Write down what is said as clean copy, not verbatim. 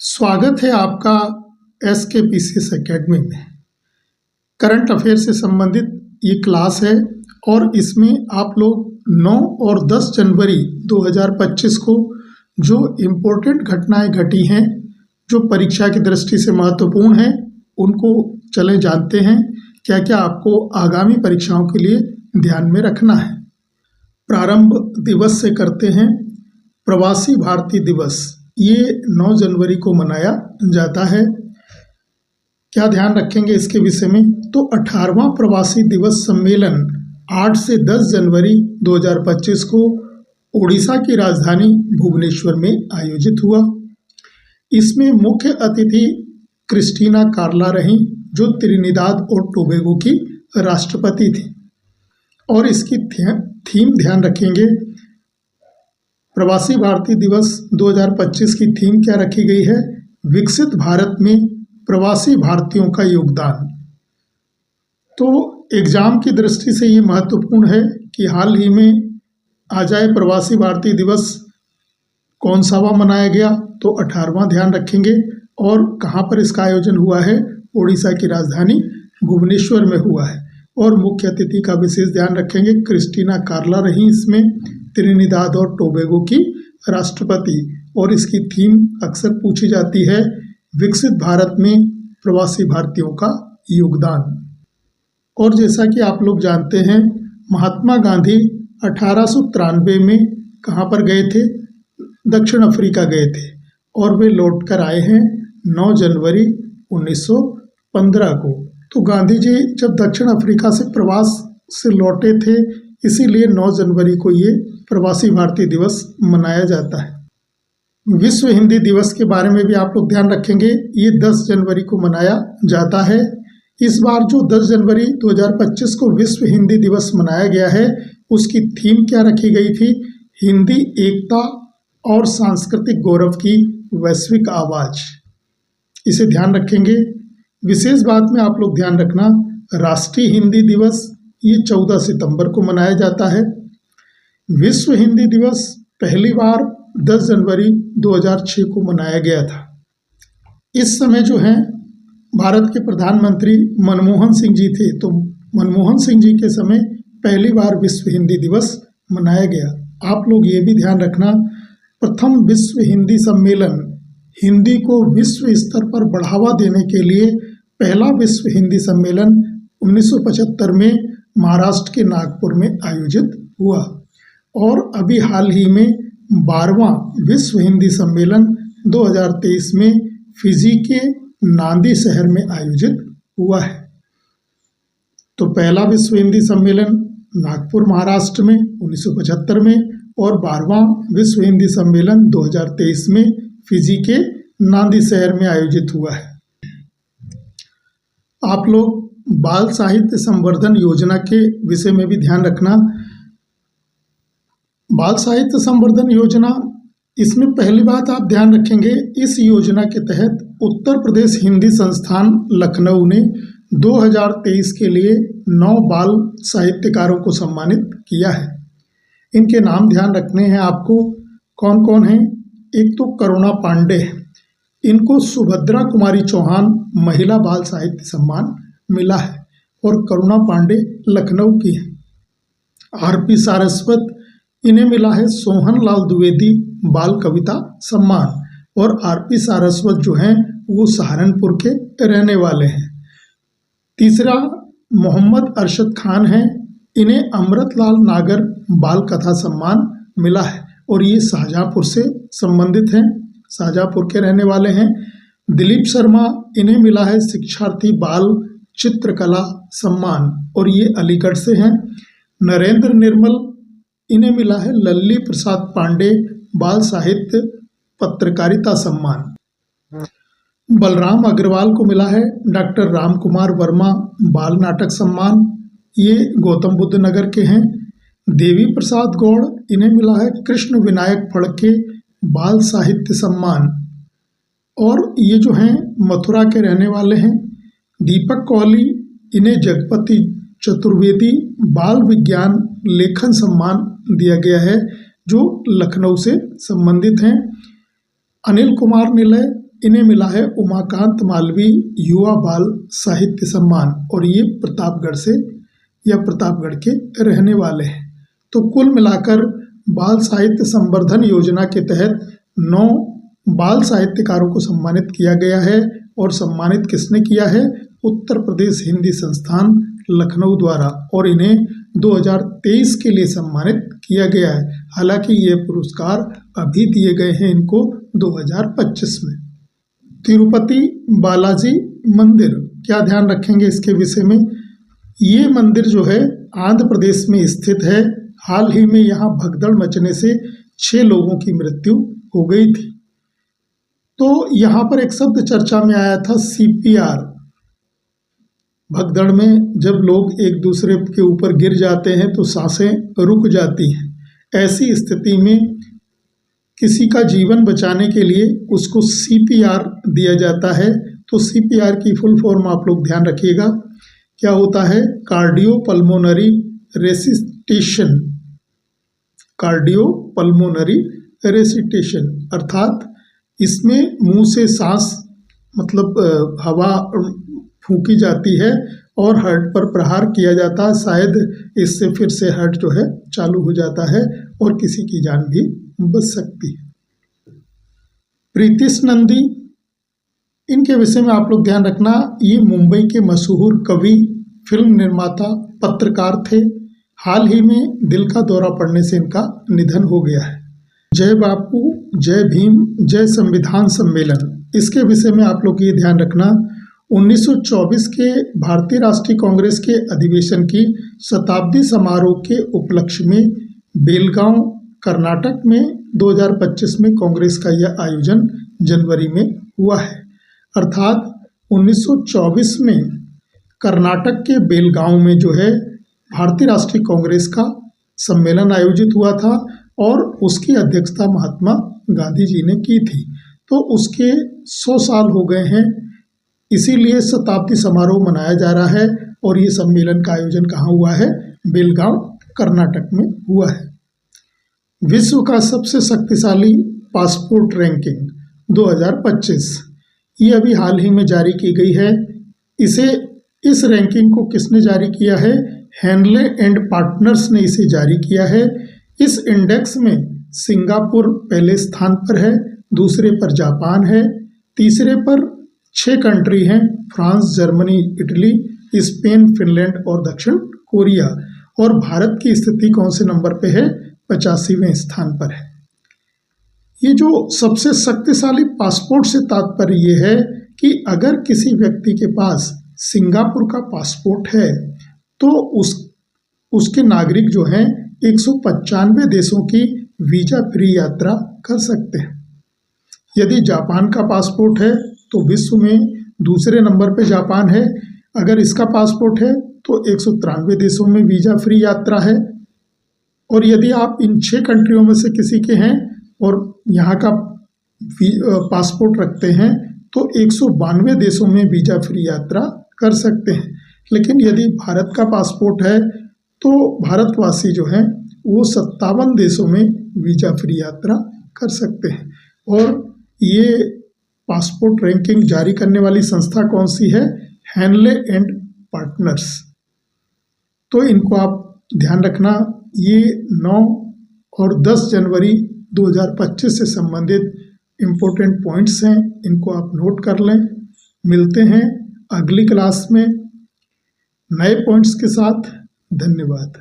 स्वागत है आपका एस के पी सी एस अकेडमी में। करंट अफेयर से संबंधित ये क्लास है और इसमें आप लोग 9 और 10 जनवरी 2025 को जो इम्पोर्टेंट घटनाएं घटी हैं, जो परीक्षा की दृष्टि से महत्वपूर्ण हैं, उनको चलें जानते हैं क्या क्या आपको आगामी परीक्षाओं के लिए ध्यान में रखना है। प्रारंभ दिवस से करते हैं। प्रवासी भारतीय दिवस ये 9 जनवरी को मनाया जाता है। क्या ध्यान रखेंगे इसके विषय में? तो 18वां प्रवासी दिवस सम्मेलन 8 से 10 जनवरी 2025 को ओडिशा की राजधानी भुवनेश्वर में आयोजित हुआ। इसमें मुख्य अतिथि क्रिस्टीना कार्ला रहीं, जो त्रिनिदाद और टोबैगो की राष्ट्रपति थी। और इसकी थीम ध्यान रखेंगे। प्रवासी भारतीय दिवस 2025 की थीम क्या रखी गई है? विकसित भारत में प्रवासी भारतीयों का योगदान। तो एग्जाम की दृष्टि से ये महत्वपूर्ण है कि हाल ही में आ जाए प्रवासी भारतीय दिवस कौन सावा मनाया गया, तो 18वां ध्यान रखेंगे। और कहाँ पर इसका आयोजन हुआ है? ओडिशा की राजधानी भुवनेश्वर में हुआ है। और मुख्य अतिथि का विशेष ध्यान रखेंगे, क्रिस्टीना कार्ला रहीं इसमें, त्रिनिदाद और टोबैगो की राष्ट्रपति। और इसकी थीम अक्सर पूछी जाती है, विकसित भारत में प्रवासी भारतीयों का योगदान। और जैसा कि आप लोग जानते हैं, महात्मा गांधी 1893 में कहाँ पर गए थे? दक्षिण अफ्रीका गए थे और वे लौट कर आए हैं 9 जनवरी 1915 को। तो गांधी जी जब दक्षिण अफ्रीका से प्रवास से लौटे थे, इसीलिए 9 जनवरी को ये प्रवासी भारतीय दिवस मनाया जाता है। विश्व हिंदी दिवस के बारे में भी आप लोग ध्यान रखेंगे। ये 10 जनवरी को मनाया जाता है। इस बार जो 10 जनवरी 2025 को विश्व हिंदी दिवस मनाया गया है, उसकी थीम क्या रखी गई थी? हिंदी एकता और सांस्कृतिक गौरव की वैश्विक आवाज़। इसे ध्यान रखेंगे। विशेष बात में आप लोग ध्यान रखना, राष्ट्रीय हिंदी दिवस ये 14 सितंबर को मनाया जाता है। विश्व हिंदी दिवस पहली बार 10 जनवरी 2006 को मनाया गया था। इस समय जो है भारत के प्रधानमंत्री मनमोहन सिंह जी थे, तो मनमोहन सिंह जी के समय पहली बार विश्व हिंदी दिवस मनाया गया। आप लोग ये भी ध्यान रखना, प्रथम विश्व हिंदी सम्मेलन हिंदी को विश्व स्तर पर बढ़ावा देने के लिए पहला विश्व हिंदी सम्मेलन 1975 में महाराष्ट्र के नागपुर में आयोजित हुआ। और अभी हाल ही में 12वां विश्व हिंदी सम्मेलन 2023 में फिजी के नांदी शहर में आयोजित हुआ है। तो पहला विश्व हिंदी सम्मेलन नागपुर महाराष्ट्र में 1975 में और 12वां विश्व हिंदी सम्मेलन 2023 में फिजी के नांदी शहर में आयोजित हुआ है। आप लोग बाल साहित्य संवर्धन योजना के विषय में भी ध्यान रखना। बाल साहित्य संवर्धन योजना, इसमें पहली बात आप ध्यान रखेंगे, इस योजना के तहत उत्तर प्रदेश हिंदी संस्थान लखनऊ ने 2023 के लिए 9 बाल साहित्यकारों को सम्मानित किया है। इनके नाम ध्यान रखने हैं आपको। कौन कौन हैं? एक तो करुणा पांडे, इनको सुभद्रा कुमारी चौहान महिला बाल साहित्य सम्मान मिला है और करुणा पांडे लखनऊ की हैं। आरपी सारस्वत, इन्हें मिला है सोहन लाल द्विवेदी बाल कविता सम्मान। और आरपी सारस्वत जो हैं वो सहारनपुर के रहने वाले हैं। तीसरा मोहम्मद अरशद खान हैं, इन्हें अमृतलाल नागर बाल कथा सम्मान मिला है और ये शाहजहाँपुर से संबंधित हैं, शाहजहाँपुर के रहने वाले हैं। दिलीप शर्मा, इन्हें मिला है शिक्षार्थी बाल चित्रकला सम्मान और ये अलीगढ़ से हैं। नरेंद्र निर्मल, इन्हें मिला है लल्ली प्रसाद पांडे बाल साहित्य पत्रकारिता सम्मान। बलराम अग्रवाल को मिला है डॉक्टर राम कुमार वर्मा बाल नाटक सम्मान, ये गौतम बुद्ध नगर के हैं। देवी प्रसाद गौड़, इन्हें मिला है कृष्ण विनायक फड़के बाल साहित्य सम्मान और ये जो हैं मथुरा के रहने वाले हैं। दीपक कोहली, इन्हें जगपति चतुर्वेदी बाल विज्ञान लेखन सम्मान दिया गया है, जो लखनऊ से संबंधित हैं। अनिल कुमार निलय, इन्हें मिला है उमाकांत मालवीय युवा बाल साहित्य सम्मान, और ये प्रतापगढ़ से या प्रतापगढ़ के रहने वाले हैं। तो कुल मिलाकर बाल साहित्य संवर्धन योजना के तहत 9 बाल साहित्यकारों को सम्मानित किया गया है। और सम्मानित किसने किया है? उत्तर प्रदेश हिंदी संस्थान लखनऊ द्वारा, और इन्हें 2023 के लिए सम्मानित किया गया है। हालांकि ये पुरस्कार अभी दिए गए हैं इनको 2025 में। तिरुपति बालाजी मंदिर, क्या ध्यान रखेंगे इसके विषय में? ये मंदिर जो है आंध्र प्रदेश में स्थित है। हाल ही में यहाँ भगदड़ मचने से 6 लोगों की मृत्यु हो गई थी। तो यहाँ पर एक शब्द चर्चा में आया था, CPR। भगदड़ में जब लोग एक दूसरे के ऊपर गिर जाते हैं तो सांसें रुक जाती हैं। ऐसी स्थिति में किसी का जीवन बचाने के लिए उसको CPR दिया जाता है। तो CPR की फुल फॉर्म आप लोग ध्यान रखिएगा, क्या होता है? Cardio pulmonary resuscitation. Cardio pulmonary resuscitation अर्थात इसमें मुंह से सांस मतलब हवा फूंकी जाती है और हार्ट पर प्रहार किया जाता है। शायद इससे फिर से हार्ट जो है चालू हो जाता है और किसी की जान भी बच सकती है। प्रीतिश नंदी, इनके विषय में आप लोग ध्यान रखना, ये मुंबई के मशहूर कवि, फिल्म निर्माता, पत्रकार थे। हाल ही में दिल का दौरा पड़ने से इनका निधन हो गया है। जय बापू, जय भीम, जय संविधान सम्मेलन, इसके विषय में आप लोग ये ध्यान रखना, 1924 के भारतीय राष्ट्रीय कांग्रेस के अधिवेशन की शताब्दी समारोह के उपलक्ष्य में बेलगांव, कर्नाटक में 2025 में कांग्रेस का यह आयोजन जनवरी में हुआ है। अर्थात 1924 में कर्नाटक के बेलगांव में जो है भारतीय राष्ट्रीय कांग्रेस का सम्मेलन आयोजित हुआ था और उसकी अध्यक्षता महात्मा गांधी जी ने की थी। तो उसके 100 साल हो गए हैं, इसीलिए शताब्दी समारोह मनाया जा रहा है। और ये सम्मेलन का आयोजन कहाँ हुआ है? बेलगांव, कर्नाटक में हुआ है। विश्व का सबसे शक्तिशाली पासपोर्ट रैंकिंग 2025, ये अभी हाल ही में जारी की गई है। इस रैंकिंग को किसने जारी किया है? हैनले एंड पार्टनर्स ने इसे जारी किया है। इस इंडेक्स में सिंगापुर पहले स्थान पर है, दूसरे पर जापान है, तीसरे पर 6 कंट्री हैं, France, Germany, Italy, Spain, Finland और दक्षिण कोरिया। और भारत की स्थिति कौन से नंबर पे है? 85वें स्थान पर है। ये जो सबसे शक्तिशाली पासपोर्ट से तात्पर्य ये है कि अगर किसी व्यक्ति के पास सिंगापुर का पासपोर्ट है तो उसके नागरिक जो हैं 195 देशों की वीजा फ्री यात्रा कर सकते हैं। यदि जापान का पासपोर्ट है तो विश्व में दूसरे नंबर पे जापान है। अगर इसका पासपोर्ट है तो 193 देशों में वीजा फ्री यात्रा है। और यदि आप इन 6 कंट्रियों में से किसी के हैं और यहाँ का पासपोर्ट रखते हैं तो 192 देशों में वीजा फ्री यात्रा कर सकते हैं। लेकिन यदि भारत का पासपोर्ट है तो भारतवासी जो हैं वो 57 देशों में वीजा फ्री यात्रा कर सकते हैं। और ये पासपोर्ट रैंकिंग जारी करने वाली संस्था कौन सी है? Henle and partners. तो इनको आप ध्यान रखना, ये 9 और 10 जनवरी 2025 से संबंधित इम्पोर्टेंट पॉइंट्स हैं, इनको आप नोट कर लें। मिलते हैं अगली क्लास में नए पॉइंट्स के साथ। धन्यवाद।